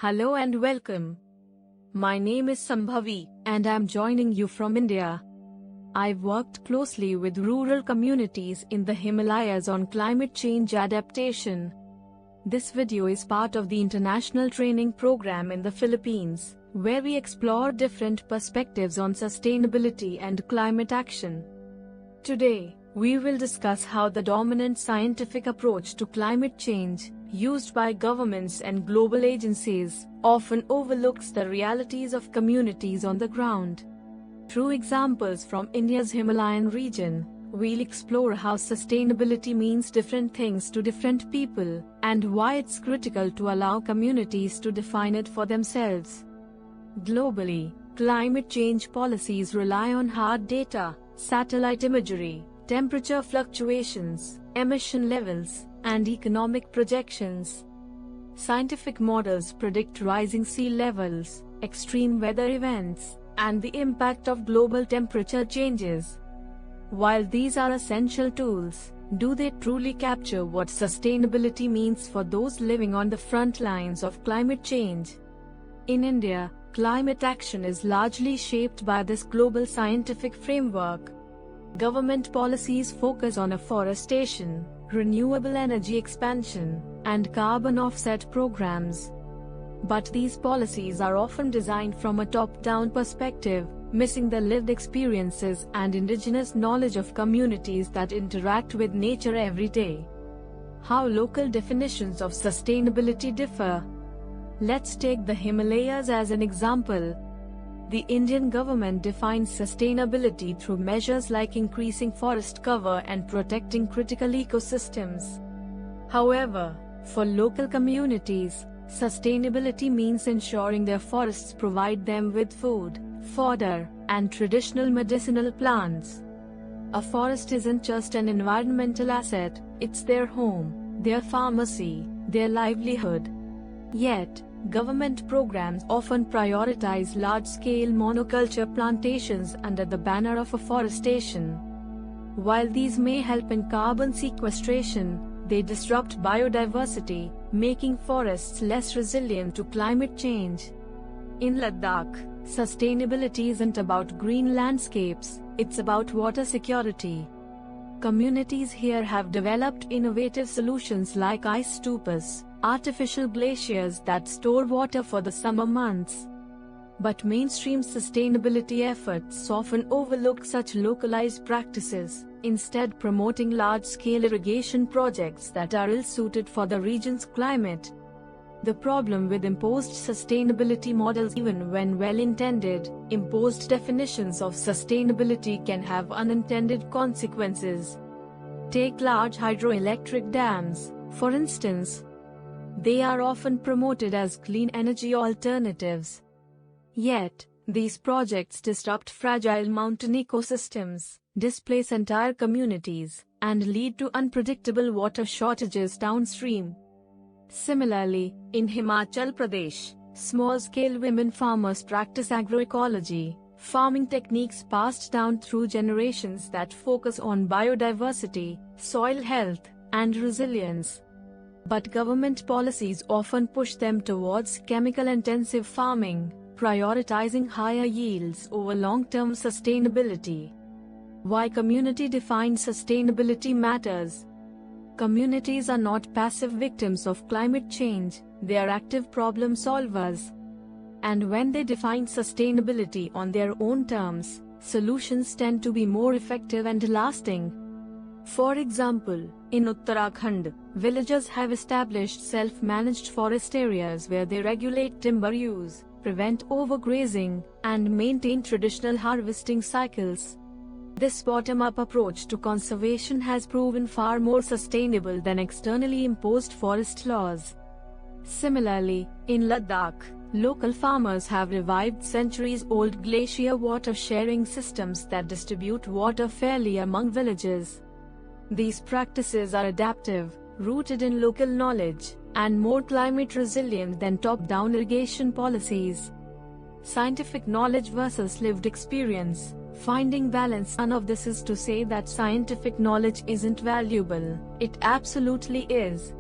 Hello and welcome. My name is Sambhavi, and I'm joining you from India. I've worked closely with rural communities in the Himalayas on climate change adaptation. This video is part of the international training program in the Philippines, where we explore different perspectives on sustainability and climate action. Today, we will discuss how the dominant scientific approach to climate change, used by governments and global agencies, often overlooks the realities of communities on the ground. Through examples from India's Himalayan region, we'll explore how sustainability means different things to different people, and why it's critical to allow communities to define it for themselves. Globally, climate change policies rely on hard data, satellite imagery, temperature fluctuations, emission levels, and economic projections. Scientific models predict rising sea levels, extreme weather events, and the impact of global temperature changes. While these are essential tools, do they truly capture what sustainability means for those living on the front lines of climate change? In India, climate action is largely shaped by this global scientific framework. Government policies focus on afforestation, renewable energy expansion, and carbon offset programs. But these policies are often designed from a top-down perspective, missing the lived experiences and indigenous knowledge of communities that interact with nature every day. How local definitions of sustainability differ. Let's take the Himalayas as an example. The Indian government defines sustainability through measures like increasing forest cover and protecting critical ecosystems. However, for local communities, sustainability means ensuring their forests provide them with food, fodder, and traditional medicinal plants. A forest isn't just an environmental asset, it's their home, their pharmacy, their livelihood. Yet, government programs often prioritize large-scale monoculture plantations under the banner of afforestation. While these may help in carbon sequestration, they disrupt biodiversity, making forests less resilient to climate change. In Ladakh, sustainability isn't about green landscapes, it's about water security. Communities here have developed innovative solutions like ice stupas, artificial glaciers that store water for the summer months. But mainstream sustainability efforts often overlook such localized practices, instead promoting large-scale irrigation projects that are ill-suited for the region's climate. The problem with imposed sustainability models, even when well-intended, imposed definitions of sustainability can have unintended consequences. Take large hydroelectric dams, for instance. They are often promoted as clean energy alternatives. Yet, these projects disrupt fragile mountain ecosystems, displace entire communities, and lead to unpredictable water shortages downstream. Similarly, in Himachal Pradesh, small-scale women farmers practice agroecology, farming techniques passed down through generations that focus on biodiversity, soil health, and resilience. But government policies often push them towards chemical-intensive farming, prioritizing higher yields over long-term sustainability. Why community-defined sustainability matters. Communities are not passive victims of climate change, they are active problem solvers. And when they define sustainability on their own terms, solutions tend to be more effective and lasting. For example, in Uttarakhand, villagers have established self-managed forest areas where they regulate timber use, prevent overgrazing, and maintain traditional harvesting cycles. This bottom-up approach to conservation has proven far more sustainable than externally imposed forest laws. Similarly, in Ladakh, local farmers have revived centuries-old glacier water-sharing systems that distribute water fairly among villages. These practices are adaptive, rooted in local knowledge, and more climate resilient than top-down irrigation policies. Scientific knowledge versus lived experience. Finding balance. None of this is to say that scientific knowledge isn't valuable, it absolutely is.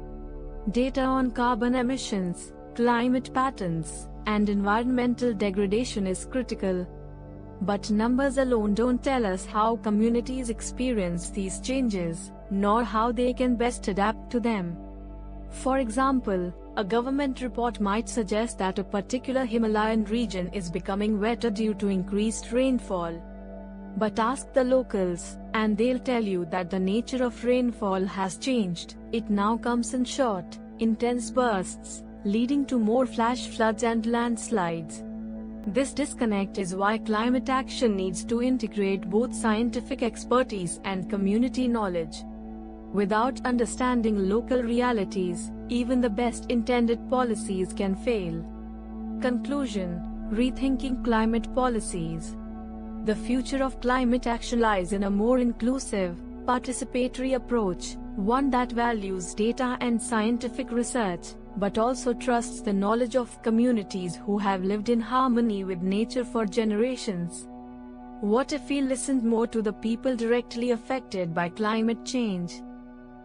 Data on carbon emissions, climate patterns, and environmental degradation is critical. But numbers alone don't tell us how communities experience these changes, nor how they can best adapt to them. For example, a government report might suggest that a particular Himalayan region is becoming wetter due to increased rainfall. But ask the locals, and they'll tell you that the nature of rainfall has changed. It now comes in short, intense bursts, leading to more flash floods and landslides. This disconnect is why climate action needs to integrate both scientific expertise and community knowledge. Without understanding local realities, even the best intended policies can fail. Conclusion: rethinking climate policies. The future of climate action lies in a more inclusive, participatory approach, one that values data and scientific research, but also trusts the knowledge of communities who have lived in harmony with nature for generations. What if we listened more to the people directly affected by climate change?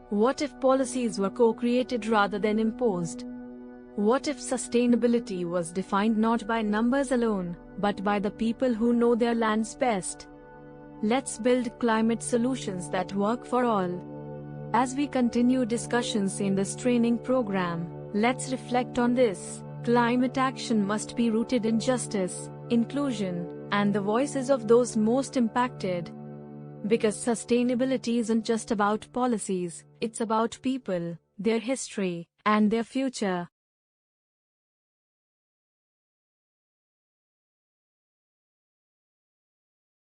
What if policies were co-created rather than imposed? What if sustainability was defined not by numbers alone, but by the people who know their lands best? Let's build climate solutions that work for all. As we continue discussions in this training program, let's reflect on this. Climate action must be rooted in justice, inclusion, and the voices of those most impacted. Because sustainability isn't just about policies, it's about people, their history, and their future.